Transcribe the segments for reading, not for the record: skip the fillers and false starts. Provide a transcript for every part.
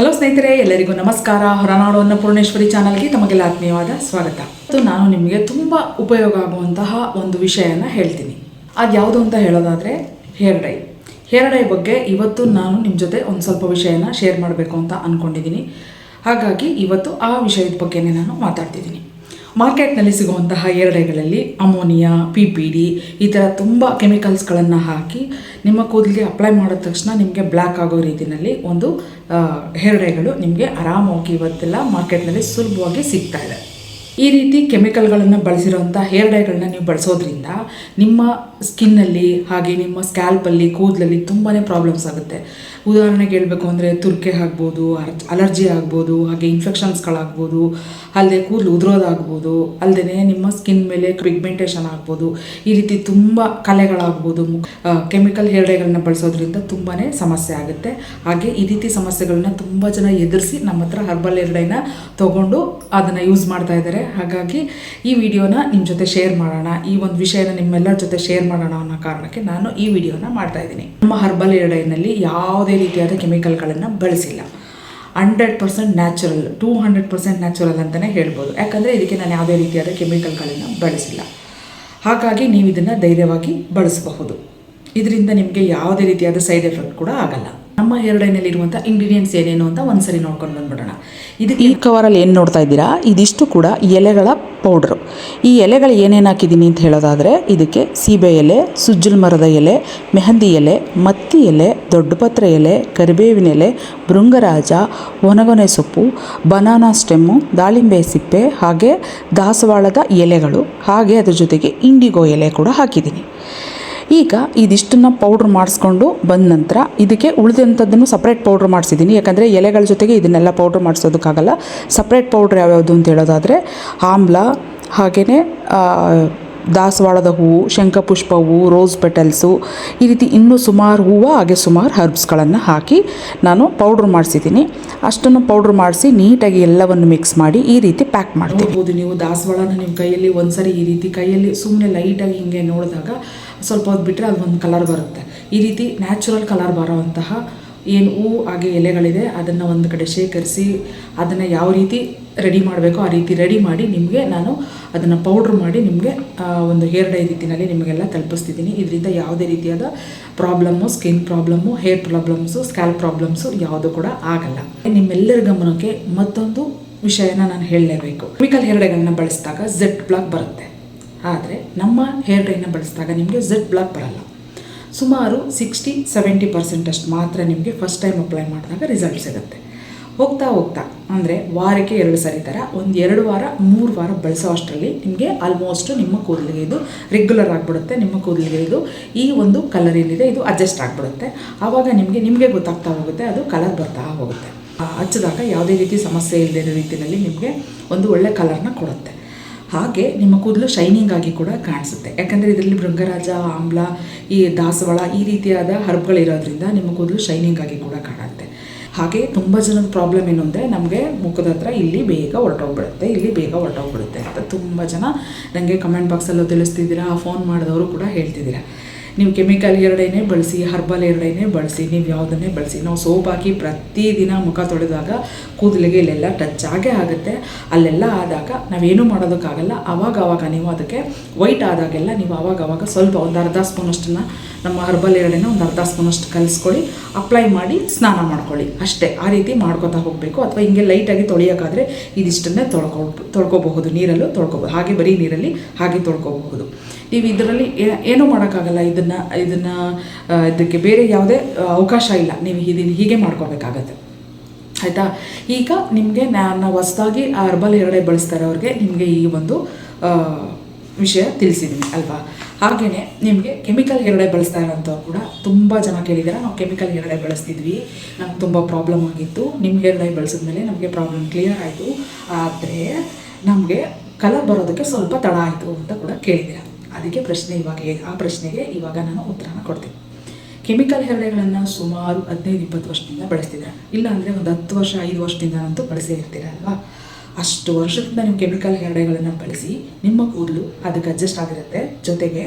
Hello ಸ್ನೇಹಿತರೆ, ಎಲ್ಲರಿಗೂ ನಮಸ್ಕಾರ. ಹೊರನಾಡು ಅನ್ನಪೂರ್ಣೇಶ್ವರಿ ಚಾನಲ್ಗೆ ತಮಗೆಲ್ಲ ಆತ್ಮೀಯವಾದ ಸ್ವಾಗತ. ನಾನು ನಿಮಗೆ ತುಂಬ ಉಪಯೋಗ ಆಗುವಂತಹ ಒಂದು ವಿಷಯನ ಹೇಳ್ತೀನಿ. ಅದು ಯಾವುದು ಅಂತ ಹೇಳೋದಾದರೆ ಹೇರ್ ಡೈ ಬಗ್ಗೆ ಇವತ್ತು ನಾನು ನಿಮ್ಮ ಜೊತೆ ಒಂದು ಸ್ವಲ್ಪ ವಿಷಯನ ಶೇರ್ ಮಾಡಬೇಕು ಅಂತ ಅಂದ್ಕೊಂಡಿದ್ದೀನಿ. ಹಾಗಾಗಿ ಇವತ್ತು ಆ ವಿಷಯದ ಬಗ್ಗೆನೇ ನಾನು ಮಾತಾಡ್ತಿದ್ದೀನಿ. ಮಾರ್ಕೆಟ್ನಲ್ಲಿ ಸಿಗುವಂತಹ ಹೇರ್ ಡೈಗಳಲ್ಲಿ ಅಮೋನಿಯಾ, PPD ಈ ಥರ ತುಂಬ ಕೆಮಿಕಲ್ಸ್ಗಳನ್ನು ಹಾಕಿ ನಿಮ್ಮ ಕೂದಲಿಗೆ ಅಪ್ಲೈ ಮಾಡಿದ ತಕ್ಷಣ ನಿಮಗೆ ಬ್ಲ್ಯಾಕ್ ಆಗೋ ರೀತಿಯಲ್ಲಿ ಒಂದು ಹೇರ್ ಡೈಗಳು ನಿಮಗೆ ಆರಾಮಾಗಿ ಇವತ್ತೆಲ್ಲ ಮಾರ್ಕೆಟ್ನಲ್ಲಿ ಸುಲಭವಾಗಿ ಸಿಗ್ತಾ ಇದೆ. ಈ ರೀತಿ ಕೆಮಿಕಲ್ಗಳನ್ನು ಬಳಸಿರೋಂಥ ಹೇರ್ ಡೈಗಳನ್ನ ನೀವು ಬಳಸೋದ್ರಿಂದ ನಿಮ್ಮ ಸ್ಕಿನ್ನಲ್ಲಿ ಹಾಗೆ ನಿಮ್ಮ ಸ್ಕ್ಯಾಲ್ಪಲ್ಲಿ ಕೂದಲಲ್ಲಿ ತುಂಬಾ ಪ್ರಾಬ್ಲಮ್ಸ್ ಆಗುತ್ತೆ. ಉದಾಹರಣೆಗೆ ಹೇಳಬೇಕು ಅಂದರೆ ತುರ್ಕೆ ಆಗ್ಬೋದು, ಅಲರ್ಜಿ ಆಗ್ಬೋದು, ಹಾಗೆ ಇನ್ಫೆಕ್ಷನ್ಸ್ಗಳಾಗ್ಬೋದು, ಅಲ್ಲದೆ ಕೂದಲು ಉದುರೋದಾಗ್ಬೋದು, ಅಲ್ಲದೆ ನಿಮ್ಮ ಸ್ಕಿನ್ ಮೇಲೆ ಪಿಗ್ಮೆಂಟೇಷನ್ ಆಗ್ಬೋದು. ಈ ರೀತಿ ತುಂಬ ಕಲೆಗಳಾಗ್ಬೋದು. ಕೆಮಿಕಲ್ ಹೇರ್ ಡೈಗಳನ್ನ ಬಳಸೋದ್ರಿಂದ ತುಂಬಾ ಸಮಸ್ಯೆ ಆಗುತ್ತೆ. ಹಾಗೆ ಈ ರೀತಿ ಸಮಸ್ಯೆಗಳನ್ನ ತುಂಬ ಜನ ಎದುರಿಸಿ ನಮ್ಮ ಹತ್ರ ಹರ್ಬಲ್ ಹೇರ್ ಡೈನ ತೊಗೊಂಡು ಅದನ್ನು ಯೂಸ್ ಮಾಡ್ತಾ ಇದ್ದಾರೆ. ಹಾಗಾಗಿ ಈ ವಿಡಿಯೋನ ನಿಮ್ಮ ಜೊತೆ ಶೇರ್ ಮಾಡೋಣ, ಈ ಒಂದು ವಿಷಯನ ನಿಮ್ಮೆಲ್ಲರ ಜೊತೆ ಶೇರ್ ಮಾಡೋಣ ಅನ್ನೋ ಕಾರಣಕ್ಕೆ ನಾನು ಈ ವಿಡಿಯೋನ ಮಾಡ್ತಾ ಇದ್ದೀನಿ. ನಮ್ಮ ಹರ್ಬಲ್ ಹೇರ್ ಡೈನಲ್ಲಿ ಯಾವುದೇ ರೀತಿಯಾದ ಕೆಮಿಕಲ್ಗಳನ್ನು ಬಳಸಿಲ್ಲ. 100% ನ್ಯಾಚುರಲ್, 200% ನ್ಯಾಚುರಲ್ ಅಂತಲೇ ಹೇಳ್ಬೋದು. ಯಾಕಂದರೆ ಇದಕ್ಕೆ ನಾನು ಯಾವುದೇ ರೀತಿಯಾದ ಕೆಮಿಕಲ್ಗಳನ್ನು ಬಳಸಿಲ್ಲ. ಹಾಗಾಗಿ ನೀವು ಇದನ್ನು ಧೈರ್ಯವಾಗಿ ಬಳಸಬಹುದು. ಇದರಿಂದ ನಿಮಗೆ ಯಾವುದೇ ರೀತಿಯಾದ ಸೈಡ್ ಎಫೆಕ್ಟ್ ಕೂಡ ಆಗಲ್ಲ. ನಮ್ಮ ಹೇರ್ ಡೈನಲ್ಲಿರುವಂಥ ಇಂಗ್ರೀಡಿಯೆಂಟ್ಸ್ ಏನೇನು ಅಂತ ಒಂದ್ಸರಿ ನೋಡ್ಕೊಂಡು ಬಂದ್ಬಿಡೋಣ. ಈ ಕವರಲ್ಲಿ ಏನು ನೋಡ್ತಾ ಇದ್ದೀರಾ, ಇದಿಷ್ಟು ಕೂಡ ಎಲೆಗಳ ಪೌಡ್ರು. ಈ ಎಲೆಗಳು ಏನೇನು ಹಾಕಿದ್ದೀನಿ ಅಂತ ಹೇಳೋದಾದರೆ, ಇದಕ್ಕೆ ಸೀಬೆ ಎಲೆ, ಸುಜ್ಜಲ್ ಮರದ ಎಲೆ, ಮೆಹಂದಿ ಎಲೆ, ಮತ್ತಿ ಎಲೆ, ದೊಡ್ಡಪತ್ರೆ ಎಲೆ, ಕರಿಬೇವಿನ ಎಲೆ, ಭೃಂಗರಾಜ, ಒಣಗೊನೆ ಸೊಪ್ಪು, ಬನಾನಾ ಸ್ಟೆಮ್ಮು, ದಾಳಿಂಬೆ ಸಿಪ್ಪೆ, ಹಾಗೆ ದಾಸವಾಳದ ಎಲೆಗಳು, ಹಾಗೆ ಅದ್ರ ಜೊತೆಗೆ ಇಂಡಿಗೋ ಎಲೆ ಕೂಡ ಹಾಕಿದ್ದೀನಿ. ಈಗ ಇದಿಷ್ಟನ್ನು ಪೌಡ್ರ್ ಮಾಡಿಸ್ಕೊಂಡು ಬಂದ ನಂತರ ಇದಕ್ಕೆ ಉಳಿದಂಥದ್ದನ್ನು ಸಪ್ರೇಟ್ ಪೌಡ್ರ್ ಮಾಡಿಸಿದ್ದೀನಿ. ಯಾಕಂದರೆ ಎಲೆಗಳ ಜೊತೆಗೆ ಇದನ್ನೆಲ್ಲ ಪೌಡ್ರ್ ಮಾಡಿಸೋದಕ್ಕಾಗಲ್ಲ. ಸಪ್ರೇಟ್ ಪೌಡ್ರ್ ಯಾವ್ಯಾವುದು ಅಂತ ಹೇಳೋದಾದರೆ ಆಮ್ಲ, ಹಾಗೆಯೇ ದಾಸವಾಳದ ಹೂವು, ಶಂಖಪುಷ್ಪ ಹೂವು, ರೋಸ್ ಪೆಟಲ್ಸು, ಈ ರೀತಿ ಇನ್ನೂ ಸುಮಾರು ಹೂವು, ಹಾಗೆ ಸುಮಾರು ಹರ್ಬ್ಸ್ಗಳನ್ನು ಹಾಕಿ ನಾನು ಪೌಡ್ರ್ ಮಾಡಿಸಿದ್ದೀನಿ. ಅಷ್ಟನ್ನು ಪೌಡ್ರ್ ಮಾಡಿಸಿ ನೀಟಾಗಿ ಎಲ್ಲವನ್ನು ಮಿಕ್ಸ್ ಮಾಡಿ ಈ ರೀತಿ ಪ್ಯಾಕ್ ಮಾಡ್ತೀನಿ. ನೀವು ದಾಸವಾಳನ ನಿಮ್ಮ ಕೈಯಲ್ಲಿ ಒಂದ್ಸರಿ ಈ ರೀತಿ ಕೈಯಲ್ಲಿ ಸುಮ್ಮನೆ ಲೈಟಾಗಿ ಹಿಂಗೆ ನೋಡಿದಾಗ ಸ್ವಲ್ಪ ಹೊತ್ತು ಬಿಟ್ಟರೆ ಅದು ಒಂದು ಕಲರ್ ಬರುತ್ತೆ. ಈ ರೀತಿ ನ್ಯಾಚುರಲ್ ಕಲರ್ ಬರೋವಂತಹ ಏನು ಹೂವು ಹಾಗೆ ಎಲೆಗಳಿದೆ ಅದನ್ನು ಒಂದು ಕಡೆ ಶೇಖರಿಸಿ ಅದನ್ನು ಯಾವ ರೀತಿ ರೆಡಿ ಮಾಡಬೇಕೋ ಆ ರೀತಿ ರೆಡಿ ಮಾಡಿ ನಿಮಗೆ ನಾನು ಅದನ್ನು ಪೌಡ್ರ್ ಮಾಡಿ ನಿಮಗೆ ಒಂದು ಹೇರ್ ಡೈ ರೀತಿಯಲ್ಲಿ ನಿಮಗೆಲ್ಲ ತಲುಪಿಸ್ತಿದ್ದೀನಿ. ಇದರಿಂದ ಯಾವುದೇ ರೀತಿಯಾದ problem, skin problem, hair problems, scalp problems ಯಾವುದು ಕೂಡ ಆಗಲ್ಲ. ನಿಮ್ಮೆಲ್ಲರ ಗಮನಕ್ಕೆ ಮತ್ತೊಂದು ವಿಷಯನ ನಾನು ಹೇಳಲೇಬೇಕು. ಕೆಮಿಕಲ್ ಹೇರ್ ಡೈಗಳನ್ನ ಬಳಸಿದಾಗ ಝೆಡ್ ಬ್ಲಾಕ್ ಬರುತ್ತೆ. ಆದರೆ ನಮ್ಮ ಹೇರ್ ಡೈನ ಬಳಸಿದಾಗ ನಿಮಗೆ ಝೆಡ್ ಬ್ಲಾಕ್ ಬರಲ್ಲ. ಸುಮಾರು 60-70% ಅಷ್ಟು ಮಾತ್ರ ನಿಮಗೆ ಫಸ್ಟ್ ಟೈಮ್ ಅಪ್ಲೈ ಮಾಡಿದಾಗ ರಿಸಲ್ಟ್ ಸಿಗುತ್ತೆ. ಹೋಗ್ತಾ ಹೋಗ್ತಾ ಅಂದರೆ ವಾರಕ್ಕೆ 2 ಸರಿ ಥರ ಒಂದು 2 ವಾರ 3 ವಾರ ಬಳಸೋ ಅಷ್ಟರಲ್ಲಿ ನಿಮಗೆ ಆಲ್ಮೋಸ್ಟ್ ನಿಮ್ಮ ಕೂದಲಿಗೆ ಇದು ರೆಗ್ಯುಲರ್ ಆಗಿಬಿಡುತ್ತೆ. ನಿಮ್ಮ ಕೂದಲಿಗೆ ಇದು ಈ ಒಂದು ಕಲರ್ ಏನಿದೆ ಇದು ಅಡ್ಜಸ್ಟ್ ಆಗಿಬಿಡುತ್ತೆ. ಆವಾಗ ನಿಮಗೆ ಗೊತ್ತಾಗ್ತಾ ಹೋಗುತ್ತೆ, ಅದು ಕಲರ್ ಬರ್ತಾ ಹೋಗುತ್ತೆ. ಹಚ್ಚಿದಾಗ ಯಾವುದೇ ರೀತಿ ಸಮಸ್ಯೆ ಇಲ್ಲದೇ ರೀತಿಯಲ್ಲಿ ನಿಮಗೆ ಒಂದು ಒಳ್ಳೆ ಕಲರ್ನ ಕೊಡುತ್ತೆ. ಹಾಗೆ ನಿಮ್ಮ ಕೂದಲು ಶೈನಿಂಗ್ ಆಗಿ ಕೂಡ ಕಾಣಿಸುತ್ತೆ. ಯಾಕಂದರೆ ಇದರಲ್ಲಿ ಭೃಂಗರಾಜ, ಆಮ್ಲ, ಈ ದಾಸವಾಳ ಈ ರೀತಿಯಾದ ಹರ್ಬ್ಗಳಿರೋದ್ರಿಂದ ನಿಮ್ಮ ಕೂದಲು ಶೈನಿಂಗ್ ಆಗಿ ಕೂಡ ಕಾಣುತ್ತೆ. ಹಾಗೆ ತುಂಬ ಜನದ ಪ್ರಾಬ್ಲಮ್ ಏನು ಅಂದರೆ ನಮಗೆ ಮುಖದ ಹತ್ರ ಇಲ್ಲಿ ಬೇಗ ಹೊರಟೋಗ್ಬಿಡುತ್ತೆ ಅಂತ ತುಂಬ ಜನ ನನಗೆ ಕಮೆಂಟ್ ಬಾಕ್ಸಲ್ಲೂ ತಿಳಿಸ್ತಿದ್ದೀರಾ, ಫೋನ್ ಮಾಡಿದವರು ಕೂಡ ಹೇಳ್ತಿದ್ದೀರಾ. ನೀವು ಕೆಮಿಕಲ್ ಹೇರ್ ಡೈನೇ ಬಳಸಿ, ಹರ್ಬಲ್ ಹೇರ್ ಡೈನೇ ಬಳಸಿ, ನೀವು ಯಾವುದನ್ನೇ ಬಳಸಿ, ನಾವು ಸೋಪ್ ಹಾಕಿ ಪ್ರತಿದಿನ ಮುಖ ತೊಳೆದಾಗ ಕೂದಲಿಗೆ ಇಲ್ಲೆಲ್ಲ ಟಚ್ ಆಗೇ ಆಗುತ್ತೆ. ಅಲ್ಲೆಲ್ಲ ಆದಾಗ ನಾವೇನು ಮಾಡೋದಕ್ಕಾಗಲ್ಲ. ಆವಾಗ ನೀವು ಅದಕ್ಕೆ ವೈಟ್ ಆದಾಗೆಲ್ಲ ನೀವು ಆವಾಗ ಸ್ವಲ್ಪ ಒಂದು ಅರ್ಧ ಸ್ಪೂನಷ್ಟನ್ನು ನಮ್ಮ ಹರ್ಬಲ್ ಹೇರ್ ಡೈನ ಒಂದು ಅರ್ಧ ಸ್ಪೂನಷ್ಟು ಕಲಿಸ್ಕೊಳ್ಳಿ, ಅಪ್ಲೈ ಮಾಡಿ ಸ್ನಾನ ಮಾಡ್ಕೊಳ್ಳಿ. ಅಷ್ಟೇ, ಆ ರೀತಿ ಮಾಡ್ಕೊತಾ ಹೋಗಬೇಕು. ಅಥವಾ ಹಿಂಗೆ ಲೈಟಾಗಿ ತೊಳೆಯೋಕ್ಕಾದರೆ ಇದಿಷ್ಟನ್ನೇ ತೊಳ್ಕೊಬಹುದು, ನೀರಲ್ಲೂ ತೊಳ್ಕೊಬೋದು. ಹಾಗೆ ಬರೀ ನೀರಲ್ಲಿ ಹಾಗೆ ತೊಳ್ಕೊಬಹುದು. ನೀವು ಇದರಲ್ಲಿ ಏನೂ ಮಾಡೋಕ್ಕಾಗಲ್ಲ. ಇದಕ್ಕೆ ಬೇರೆ ಯಾವುದೇ ಅವಕಾಶ ಇಲ್ಲ. ನೀವು ಹೀಗೆ ಮಾಡ್ಕೋಬೇಕಾಗತ್ತೆ, ಆಯಿತಾ? ಈಗ ನಿಮಗೆ ನಾನು ಹೊಸದಾಗಿ ಹರ್ಬಲ್ ಹೇರ್ ಡೈ ಬಳಸ್ತಾ ಇರೋರಿಗೆ ನಿಮಗೆ ಈ ಒಂದು ವಿಷಯ ತಿಳಿಸಿದ್ದೀನಿ ಅಲ್ವಾ? ಹಾಗೆಯೇ ನಿಮಗೆ ಕೆಮಿಕಲ್ ಹೇರ್ ಡೈ ಬಳಸ್ತಾ ಇರೋಂಥವ್ರು ಕೂಡ ತುಂಬ ಜನ ಕೇಳಿದ್ದಾರೆ, ನಾವು ಕೆಮಿಕಲ್ ಹೇರ್ ಡೈ ಬಳಸ್ತಿದ್ವಿ, ನಮ್ಗೆ ತುಂಬ ಪ್ರಾಬ್ಲಮ್ ಆಗಿತ್ತು, ನಿಮ್ಮ ಹೇರ್ ಡೈ ಬಳಸಿದ್ಮೇಲೆ ನಮಗೆ ಪ್ರಾಬ್ಲಮ್ ಕ್ಲಿಯರ್ ಆಯಿತು, ಆದರೆ ನಮಗೆ ಕಲರ್ ಬರೋದಕ್ಕೆ ಸ್ವಲ್ಪ ತಡ ಆಯಿತು ಅಂತ ಕೂಡ ಕೇಳಿದ್ದೀರ. ಅದಕ್ಕೆ ಆ ಪ್ರಶ್ನೆಗೆ ಇವಾಗ ನಾನು ಉತ್ತರನ ಕೊಡ್ತೀನಿ. ಕೆಮಿಕಲ್ ಹೇರ್ ಡೈಗಳನ್ನು ಸುಮಾರು 15-20 ವರ್ಷದಿಂದ ಬಳಸ್ತಿದ್ದಾರೆ. ಇಲ್ಲ ಅಂದರೆ ಒಂದು 10 ವರ್ಷ 5 ವರ್ಷದಿಂದ ಅಂತೂ ಬಳಸೇ ಇರ್ತೀರ ಅಲ್ವಾ? ಅಷ್ಟು ವರ್ಷದಿಂದ ನೀವು ಕೆಮಿಕಲ್ ಹೇರ್ ಡೈಗಳನ್ನು ಬಳಸಿ ನಿಮ್ಮ ಕೂದಲು ಅದಕ್ಕೆ ಅಡ್ಜಸ್ಟ್ ಆಗಿರುತ್ತೆ. ಜೊತೆಗೆ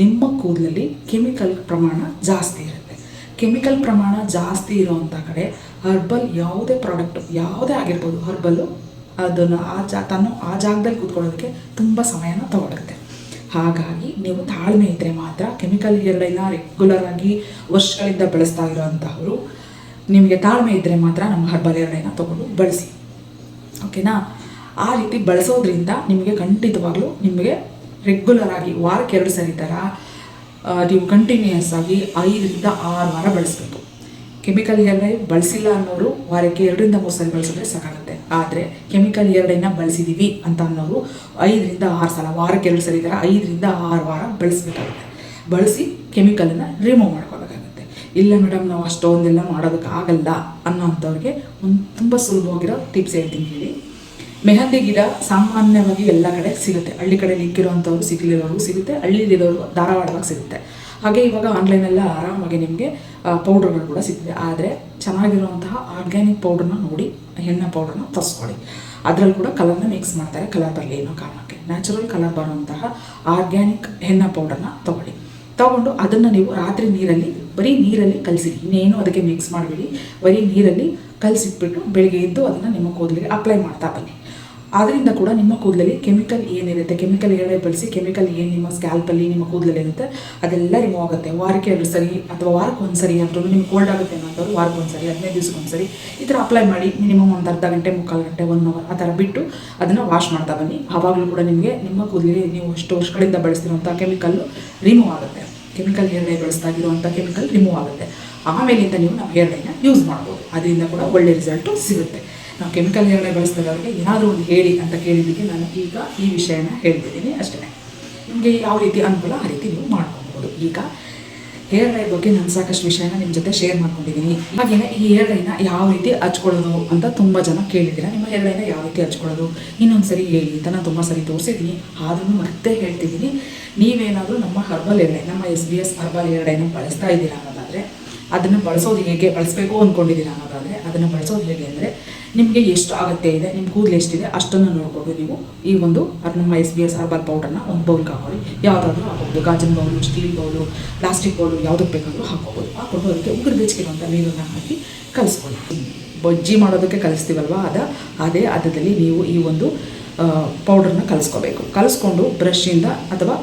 ನಿಮ್ಮ ಕೂದಲಲ್ಲಿ ಕೆಮಿಕಲ್ ಪ್ರಮಾಣ ಜಾಸ್ತಿ ಇರುತ್ತೆ. ಕೆಮಿಕಲ್ ಪ್ರಮಾಣ ಜಾಸ್ತಿ ಇರೋವಂಥ ಕಡೆ ಹರ್ಬಲ್ ಯಾವುದೇ ಪ್ರಾಡಕ್ಟು ಯಾವುದೇ ಆಗಿರ್ಬೋದು ಹರ್ಬಲ್ಲು ಅದನ್ನು ಆ ಜಾಗದಲ್ಲಿ ಕೂತ್ಕೊಳ್ಳೋದಕ್ಕೆ ತುಂಬ ಸಮಯನ ತಗೊಳುತ್ತೆ. ಹಾಗಾಗಿ ನೀವು ತಾಳ್ಮೆ ಇದ್ದರೆ ಮಾತ್ರ ಕೆಮಿಕಲ್ ಹೇರ್ ಡೈನ ರೆಗ್ಯುಲರ್ ಆಗಿ ವರ್ಷಗಳಿಂದ ಬಳಸ್ತಾ ಇರೋವಂಥವರು ನಿಮಗೆ ತಾಳ್ಮೆ ಇದ್ದರೆ ಮಾತ್ರ ನಮ್ಮ ಹರ್ಬಲ್ ಹೇರ್ ಡೈನ ತೊಗೊಂಡು ಬಳಸಿ. ಓಕೆನಾ? ಆ ರೀತಿ ಬಳಸೋದ್ರಿಂದ ನಿಮಗೆ ಖಂಡಿತವಾಗ್ಲೂ ನಿಮಗೆ ರೆಗ್ಯುಲರ್ ಆಗಿ ವಾರಕ್ಕೆ 2 ಸರಿ ಥರ ನೀವು ಕಂಟಿನ್ಯೂಯಸ್ ಆಗಿ 5ರಿಂದ 6 ವಾರ ಬಳಸಬೇಕು. ಕೆಮಿಕಲ್ ಹೇರ್ ಡೈ ಬಳಸಿಲ್ಲ ಅನ್ನೋರು ವಾರಕ್ಕೆ 2ರಿಂದ 3 ಸಲ ಬಳಸಿದ್ರೆ ಸಾಕಾಗುತ್ತೆ. ಆದರೆ ಕೆಮಿಕಲ್ ಹೇರ್ ಡೈನ ಬಳಸಿದ್ದೀವಿ ಅಂತ ಅನ್ನೋರು 5ರಿಂದ 6 ಸಲ, ವಾರಕ್ಕೆ 2 ಸರಿ ಥರ 5ರಿಂದ 6 ವಾರ ಬಳಸಬೇಕಾಗುತ್ತೆ. ಬಳಸಿ ಕೆಮಿಕಲನ್ನು ರಿಮೂವ್ ಮಾಡ್ಕೋಬೇಕಾಗುತ್ತೆ. ಇಲ್ಲ ಮೇಡಮ್ ನಾವು ಅಷ್ಟೊಂದೆಲ್ಲ ಮಾಡೋದಕ್ಕಾಗಲ್ಲ ಅನ್ನೋಂಥವ್ರಿಗೆ ಒಂದು ತುಂಬ ಸುಲಭವಾಗಿರೋ ಟಿಪ್ಸ್ ಹೇಳ್ತೀನಿ ಹೇಳಿ. ಮೆಹಂದಿ ಗಿಡ ಸಾಮಾನ್ಯವಾಗಿ ಎಲ್ಲ ಕಡೆ ಸಿಗುತ್ತೆ. ಹಳ್ಳಿ ಕಡೆ ನಿಕ್ಕಿರೋವಂಥವ್ರು ಸಿಗಲಿರೋರು ಸಿಗುತ್ತೆ, ಹಳ್ಳಿಲಿರೋರು ಧಾರಾವಾಳವಾಗಿ ಸಿಗುತ್ತೆ. ಹಾಗೆ ಇವಾಗ ಆನ್ಲೈನೆಲ್ಲ ಆರಾಮಾಗಿ ನಿಮಗೆ ಪೌಡ್ರ್ಗಳು ಕೂಡ ಸಿಗ್ತದೆ. ಆದರೆ ಚೆನ್ನಾಗಿರುವಂತಹ ಆರ್ಗ್ಯಾನಿಕ್ ಪೌಡ್ರನ್ನ ನೋಡಿ ಎಣ್ಣೆ ಪೌಡ್ರನ್ನ ತರಿಸ್ಕೊಳ್ಳಿ. ಅದರಲ್ಲಿ ಕೂಡ ಕಲರ್ನ ಮಿಕ್ಸ್ ಮಾಡ್ತಾರೆ, ಕಲರ್ ಬರಲಿ ಅನ್ನೋ ಕಾರಣಕ್ಕೆ. ನ್ಯಾಚುರಲ್ ಕಲರ್ ಬರುವಂತಹ ಆರ್ಗ್ಯಾನಿಕ್ ಎಣ್ಣೆ ಪೌಡ್ರನ್ನ ತೊಗೊಂಡು ಅದನ್ನು ನೀವು ರಾತ್ರಿ ಬರೀ ನೀರಲ್ಲಿ ಕಲಸಿರಿ. ಇನ್ನೇನು ಅದಕ್ಕೆ ಮಿಕ್ಸ್ ಮಾಡಿಬಿಡಿ. ಬರೀ ನೀರಲ್ಲಿ ಕಲಸಿಟ್ಬಿಟ್ಟು ಬೆಳಗ್ಗೆ ಎದ್ದು ಅದನ್ನು ನಿಮ್ಮ ಕೂದಲಿಗೆ ಅಪ್ಲೈ ಮಾಡ್ತಾ ಬನ್ನಿ. ಅದರಿಂದ ಕೂಡ ನಿಮ್ಮ ಕೂದಲಲ್ಲಿ ಕೆಮಿಕಲ್ ಏನಿರುತ್ತೆ, ಕೆಮಿಕಲ್ ಹೇರ್ ಬಳಸಿ ಕೆಮಿಕಲ್ ಏನು ನಿಮ್ಮ ಸ್ಕ್ಯಾಲ್ಪಲ್ಲಿ ನಿಮ್ಮ ಕೂದಲಲ್ಲಿ ಇರುತ್ತೆ ಅದೆಲ್ಲ ರಿಮೂವ್ ಆಗುತ್ತೆ. ವಾರಕ್ಕೆ 2 ಸರಿ ಅಥವಾ ವಾರಕ್ಕೆ 1 ಸರಿ ಅಂತೂ ನಿಮ್ಗೆ ಕೋಲ್ಡ್ ಆಗುತ್ತೆ ಅನ್ನೋಂಥವ್ರು ವಾರಕ್ಕೆ 1 ಸರಿ, 15 ದಿವಸಕ್ಕೆ 1 ಸರಿ ಈ ಥರ ಅಪ್ಲೈ ಮಾಡಿ ಮಿನಿಮಮ್ ಒಂದು ಅರ್ಧ ಗಂಟೆ, 3/4 ಗಂಟೆ, 1 ಅವರ್ ಆ ಥರ ಬಿಟ್ಟು ಅದನ್ನು ವಾಶ್ ಮಾಡ್ತಾ ಬನ್ನಿ. ಆವಾಗಲೂ ಕೂಡ ನಿಮಗೆ ನಿಮ್ಮ ಕೂದಲಿಗೆ ನೀವು ಅಷ್ಟು ವರ್ಷಗಳಿಂದ ಬಳಸ್ತಿರುವಂಥ ಕೆಮಿಕಲ್ಲು ರಿಮೂವ್ ಆಗುತ್ತೆ. ಕೆಮಿಕಲ್ ಹೇರ್ ಡೈ ಬಳಸ್ತಾಗಿರುವಂಥ ಕೆಮಿಕಲ್ ರಿಮೂವ್ ಆಗುತ್ತೆ. ಆಮೇಲಿಂದ ನೀವು ನಮ್ಮ ಹೇರ್ ಡೈನ ಯೂಸ್ ಮಾಡ್ಬೋದು. ಅದರಿಂದ ಕೂಡ ಒಳ್ಳೆ ರಿಸಲ್ಟು ಸಿಗುತ್ತೆ. ನಾವು ಕೆಮಿಕಲ್ ಹೇರ್ ಡೈ ಬಳಸ್ತಿರೋರಿಗೆ ಏನಾದರೂ ಒಂದು ಹೇಳಿ ಅಂತ ಕೇಳಿದ್ದಕ್ಕೆ ನಾನು ಈಗ ಈ ವಿಷಯನ ಹೇಳ್ತಿದ್ದೀನಿ ಅಷ್ಟೇ. ನಿಮಗೆ ಯಾವ ರೀತಿ ಅನುಕೂಲ ಆ ರೀತಿ ನೀವು ಮಾಡ್ಕೊಬೋದು. ಈಗ ಹೇರ್ ಡೈ ಬಗ್ಗೆ ನಾನು ಸಾಕಷ್ಟು ವಿಷಯನ ನಿಮ್ಮ ಜೊತೆ ಶೇರ್ ಮಾಡ್ಕೊಂಡಿದ್ದೀನಿ. ಹಾಗೆಯೇ ಈ ಹೇರ್ ಡೈನ ಯಾವ ರೀತಿ ಹಚ್ಕೊಳ್ಳೋದು ಅಂತ ತುಂಬ ಜನ ಕೇಳಿದ್ದೀರಾ. ನಿಮ್ಮ ಹೇರ್ ಡೈನ ಯಾವ ರೀತಿ ಹಚ್ಕೊಳ್ಳೋದು ಇನ್ನೊಂದು ಸರಿ ಹೇಳಿ ಅಂತ ನಾನು ತುಂಬ ಸರಿ ತೋರಿಸಿದ್ದೀನಿ. ಆದ್ರೂ ಮತ್ತೆ ಹೇಳ್ತಿದ್ದೀನಿ, ನೀವೇನಾದರೂ ನಮ್ಮ ಹರ್ಬಲ್ ಹೇರ್ ಡೈ, ನಮ್ಮ SBS ಹರ್ಬಲ್ ಹೇರ್ ಡೈನ ಬಳಸ್ತಾ ಇದ್ದೀರಾ ಅನ್ನೋದಾದರೆ, ಅದನ್ನು ಬಳಸೋದು ಹೇಗೆ, ಬಳಸಬೇಕು ಅಂದ್ಕೊಂಡಿದ್ದೀರಾ ಅನ್ನೋದಾದರೆ ಅದನ್ನು ಬಳಸೋದು ಹೇಗೆ ಅಂದರೆ, ನಿಮಗೆ ಎಷ್ಟು ಅಗತ್ಯ ಇದೆ, ನಿಮ್ಮ ಕೂದಲು ಎಷ್ಟಿದೆ ಅಷ್ಟನ್ನು ನೋಡಿಕೊಂಡು ನೀವು ಈ ಒಂದು ನಮ್ಮ SBS ಹರ್ಬಲ್ ಪೌಡರ್ನ ಒಂದು ಬೌಲ್ಗೆ ಹಾಕೊಳ್ಳಿ. ಯಾವುದಾದ್ರೂ ಹಾಕೋಬೋದು, ಗಾಜಿನ bowl, steel bowl, plastic bowl ಯಾವುದಕ್ಕೆ ಬೇಕಾದರೂ ಹಾಕೋಬೋದು. ಹಾಕೊಂಡು ಅದಕ್ಕೆ ಉಗುರು ಬೆಚ್ಚಗಿರುವಂಥ ನೀರನ್ನು ಹಾಕಿ ಕಲಿಸ್ಕೊಳ್ಳಿ. ಬಜ್ಜಿ ಮಾಡೋದಕ್ಕೆ ಕಲಿಸ್ತೀವಲ್ವ ಅದೇ ಹದದಲ್ಲಿ ನೀವು ಈ ಒಂದು ಪೌಡರ್ನ ಕಲಿಸ್ಕೋಬೇಕು. ಕಲಿಸ್ಕೊಂಡು ಬ್ರಷಿಂದ ಅಥವಾ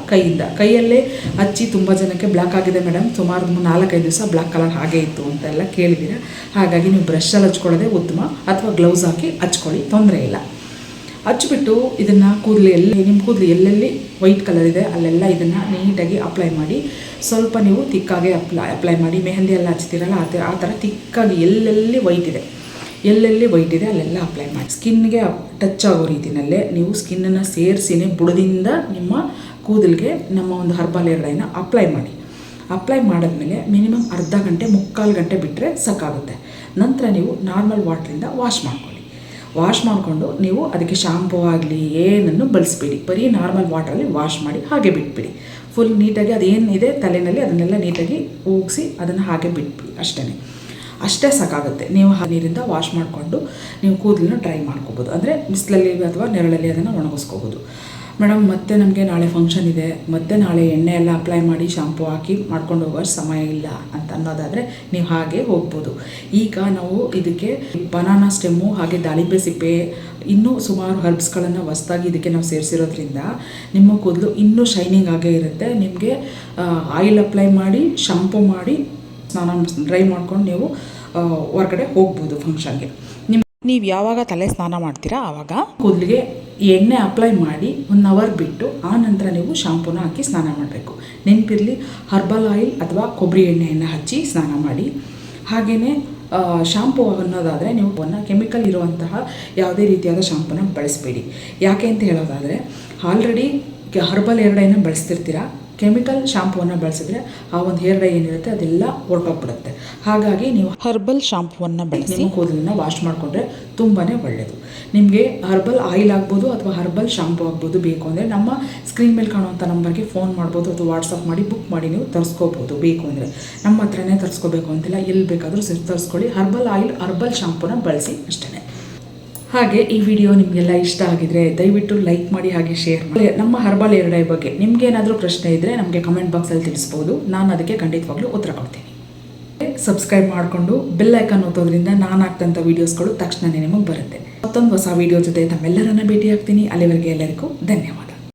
ಕೈಯಲ್ಲೇ ಹಚ್ಚಿ, ತುಂಬ ಜನಕ್ಕೆ ಬ್ಲ್ಯಾಕ್ ಆಗಿದೆ ಮೇಡಮ್, ಸುಮಾರು 4-5 ದಿವಸ ಬ್ಲ್ಯಾಕ್ ಕಲರ್ ಹಾಗೇ ಇತ್ತು ಅಂತೆಲ್ಲ ಕೇಳಿದ್ದೀರ. ಹಾಗಾಗಿ ನೀವು ಬ್ರಷಲ್ಲಿ ಹಚ್ಕೊಳ್ಳೋದೇ ಉತ್ತಮ, ಅಥವಾ ಗ್ಲೌಸ್ ಹಾಕಿ ಹಚ್ಕೊಳ್ಳಿ, ತೊಂದರೆ ಇಲ್ಲ. ಹಚ್ಚಿಬಿಟ್ಟು ಇದನ್ನು ನಿಮ್ಮ ಕೂದಲು ಎಲ್ಲೆಲ್ಲಿ ವೈಟ್ ಕಲರ್ ಇದೆ ಅಲ್ಲೆಲ್ಲ ಇದನ್ನು ನೀಟಾಗಿ ಅಪ್ಲೈ ಮಾಡಿ. ಸ್ವಲ್ಪ ನೀವು ತಿಕ್ಕಾಗೆ ಅಪ್ಲೈ ಮಾಡಿ. ಮೆಹಂದಿ ಎಲ್ಲ ಹಚ್ತೀರಲ್ಲ ಆ ಥರ ತಿಕ್ಕಾಗಿ ಎಲ್ಲೆಲ್ಲಿ ವೈಟ್ ಇದೆ ಅಲ್ಲೆಲ್ಲ ಅಪ್ಲೈ ಮಾಡಿ. ಸ್ಕಿನ್ಗೆ ಟಚ್ ಆಗೋ ರೀತಿಯಲ್ಲೇ ನೀವು ಸ್ಕಿನ್ನನ್ನು ಸೇರಿಸಿನೇ ಬುಡದಿಂದ ನಿಮ್ಮ ಕೂದಲಿಗೆ ನಮ್ಮ ಒಂದು ಹರ್ಬಲ್ ಹೇರ್ ಡೈನ ಅಪ್ಲೈ ಮಾಡಿ. ಅಪ್ಲೈ ಮಾಡಿದ್ಮೇಲೆ ಮಿನಿಮಮ್ ಅರ್ಧ ಗಂಟೆ, 3/4 ಗಂಟೆ ಬಿಟ್ಟರೆ ಸಾಕಾಗುತ್ತೆ. ನಂತರ ನೀವು ನಾರ್ಮಲ್ ವಾಟ್ರಿಂದ ವಾಶ್ ಮಾಡ್ಕೊಳ್ಳಿ. ವಾಶ್ ಮಾಡಿಕೊಂಡು ನೀವು ಅದಕ್ಕೆ ಶಾಂಪೂ ಆಗಲಿ ಏನನ್ನು ಬಳಸಬೇಡಿ. ಬರೀ ನಾರ್ಮಲ್ ವಾಟ್ರಲ್ಲಿ ವಾಶ್ ಮಾಡಿ ಹಾಗೆ ಬಿಟ್ಬಿಡಿ. ಫುಲ್ ನೀಟಾಗಿ ಅದೇನಿದೆ ತಲೆಯಲ್ಲಿ ಅದನ್ನೆಲ್ಲ ನೀಟಾಗಿ ಉಗಿಸಿ ಅದನ್ನು ಹಾಗೆ ಬಿಟ್ಬಿಡಿ. ಅಷ್ಟೇ ಸಾಕಾಗುತ್ತೆ. ನೀವು ಆ ನೀರಿಂದ ವಾಶ್ ಮಾಡಿಕೊಂಡು ನೀವು ಕೂದಲನ್ನು ಡ್ರೈ ಮಾಡ್ಕೋಬೋದು. ಅಂದರೆ ಬಿಸಿಲಲ್ಲಿ ಅಥವಾ ನೆರಳಲ್ಲಿ ಅದನ್ನು ಒಣಗಿಸ್ಕೋಬೋದು. ಮೇಡಮ್ ಮತ್ತೆ ನಮಗೆ ನಾಳೆ ಫಂಕ್ಷನ್ ಇದೆ, ಮತ್ತೆ ನಾಳೆ ಎಣ್ಣೆ ಎಲ್ಲ ಅಪ್ಲೈ ಮಾಡಿ ಶಾಂಪೂ ಹಾಕಿ ಮಾಡ್ಕೊಂಡು ಹೋಗೋ ಸಮಯ ಇಲ್ಲ ಅಂತ ಅನ್ನೋದಾದರೆ ನೀವು ಹಾಗೆ ಹೋಗ್ಬೋದು. ಈಗ ನಾವು ಇದಕ್ಕೆ ಬನಾನಾ ಸ್ಟೆಮ್ಮು, ಹಾಗೆ ದಾಳಿಂಬೆ ಸಿಪ್ಪೆ, ಇನ್ನೂ ಸುಮಾರು ಹರ್ಬ್ಸ್ಗಳನ್ನು ಹೊಸದಾಗಿ ಇದಕ್ಕೆ ನಾವು ಸೇರಿಸಿರೋದ್ರಿಂದ ನಿಮ್ಮ ಕೂದಲು ಇನ್ನೂ ಶೈನಿಂಗ್ ಆಗೇ ಇರುತ್ತೆ. ನಿಮಗೆ ಆಯಿಲ್ ಅಪ್ಲೈ ಮಾಡಿ ಶಾಂಪೂ ಮಾಡಿ ಡ್ರೈ ಮಾಡ್ಕೊಂಡು ನೀವು ಹೊರಗಡೆ ಹೋಗ್ಬೋದು ಫಂಕ್ಷನ್ಗೆ. ನೀವು ಯಾವಾಗ ತಲೆ ಸ್ನಾನ ಮಾಡ್ತೀರಾ ಆವಾಗ ಕೂದಲಿಗೆ ಎಣ್ಣೆ ಅಪ್ಲೈ ಮಾಡಿ 1 ಅವರ್ ಬಿಟ್ಟು ಆ ನಂತರ ನೀವು ಶಾಂಪೂನ ಹಾಕಿ ಸ್ನಾನ ಮಾಡಬೇಕು. ನೆನಪಿರಲಿ, ಹರ್ಬಲ್ ಆಯಿಲ್ ಅಥವಾ ಕೊಬ್ಬರಿ ಎಣ್ಣೆಯನ್ನು ಹಚ್ಚಿ ಸ್ನಾನ ಮಾಡಿ. ಹಾಗೆಯೇ ಶಾಂಪೂ ಅನ್ನೋದಾದರೆ ನೀವು ಕೆಮಿಕಲ್ ಇರುವಂತಹ ಯಾವುದೇ ರೀತಿಯಾದ ಶಾಂಪೂನ ಬಳಸಬೇಡಿ. ಯಾಕೆ ಅಂತ ಹೇಳೋದಾದರೆ, ಆಲ್ರೆಡಿ ಹರ್ಬಲ್ ಹೇರ್ ಡೈನ ಬಳಸ್ತಿರ್ತೀರ, ಕೆಮಿಕಲ್ ಶಾಂಪೂವನ್ನು ಬಳಸಿದ್ರೆ ಆ ಒಂದು ಹೇರ್ ಡೈ ಏನಿರುತ್ತೆ ಅದೆಲ್ಲ ಹೊರಟೋಗ್ಬಿಡುತ್ತೆ. ಹಾಗಾಗಿ ನೀವು ಹರ್ಬಲ್ ಶಾಂಪೂವನ್ನು ಬಳಸಿ ನಿಮ್ಮ ಕೂದಲನ್ನು ವಾಶ್ ಮಾಡಿಕೊಂಡ್ರೆ ತುಂಬಾ ಒಳ್ಳೆಯದು. ನಿಮಗೆ ಹರ್ಬಲ್ ಆಯಿಲ್ ಆಗ್ಬೋದು ಅಥವಾ ಹರ್ಬಲ್ ಶಾಂಪೂ ಆಗ್ಬೋದು. ಬೇಕು ಅಂದರೆ ನಮ್ಮ ಸ್ಕ್ರೀನ್ ಮೇಲೆ ಕಾಣುವಂಥ ನಂಬರ್ಗೆ ಫೋನ್ ಮಾಡ್ಬೋದು ಅಥವಾ ವಾಟ್ಸಪ್ ಮಾಡಿ ಬುಕ್ ಮಾಡಿ ನೀವು ತರಿಸ್ಕೋಬೋದು. ಬೇಕು ಅಂದರೆ ನಮ್ಮ ಹತ್ರನೇ ತರಿಸ್ಕೋಬೇಕು ಅಂತಿಲ್ಲ, ಎಲ್ಲಿ ಬೇಕಾದರೂ ತರಿಸ್ಕೊಳ್ಳಿ. ಹರ್ಬಲ್ ಆಯಿಲ್, ಹರ್ಬಲ್ ಶಾಂಪೂನ ಬಳಸಿ ಅಷ್ಟೇ. ಹಾಗೆ ಈ ವಿಡಿಯೋ ನಿಮಗೆಲ್ಲ ಇಷ್ಟ ಆಗಿದ್ರೆ ದಯವಿಟ್ಟು ಲೈಕ್ ಮಾಡಿ, ಹಾಗೆ ಶೇರ್ ಮಾಡಿ. ನಮ್ಮ ಹರ್ಬಲ್ ಹೇರ್ ಡೈ ಬಗ್ಗೆ ನಿಮಗೇನಾದರೂ ಪ್ರಶ್ನೆ ಇದ್ದರೆ ನಮಗೆ ಕಮೆಂಟ್ ಬಾಕ್ಸಲ್ಲಿ ತಿಳಿಸ್ಬೋದು. ನಾನು ಅದಕ್ಕೆ ಖಂಡಿತವಾಗ್ಲೂ ಉತ್ತರ ಕೊಡ್ತೀನಿ. ಸಬ್ಸ್ಕ್ರೈಬ್ ಮಾಡಿಕೊಂಡು ಬೆಲ್ ಐಕಾನ್ ಒತ್ತೋದ್ರಿಂದ ನಾನು ಹಾಕ್ತಂಥ ವೀಡಿಯೋಸ್ಗಳು ತಕ್ಷಣವೇ ನಿಮಗೆ ಬರುತ್ತೆ. ಮತ್ತೊಂದು ಹೊಸ ವೀಡಿಯೋ ಜೊತೆ ತಮ್ಮೆಲ್ಲರನ್ನ ಭೇಟಿ ಆಗ್ತೀನಿ. ಅಲ್ಲಿವರೆಗೆ ಎಲ್ಲರಿಗೂ ಧನ್ಯವಾದ.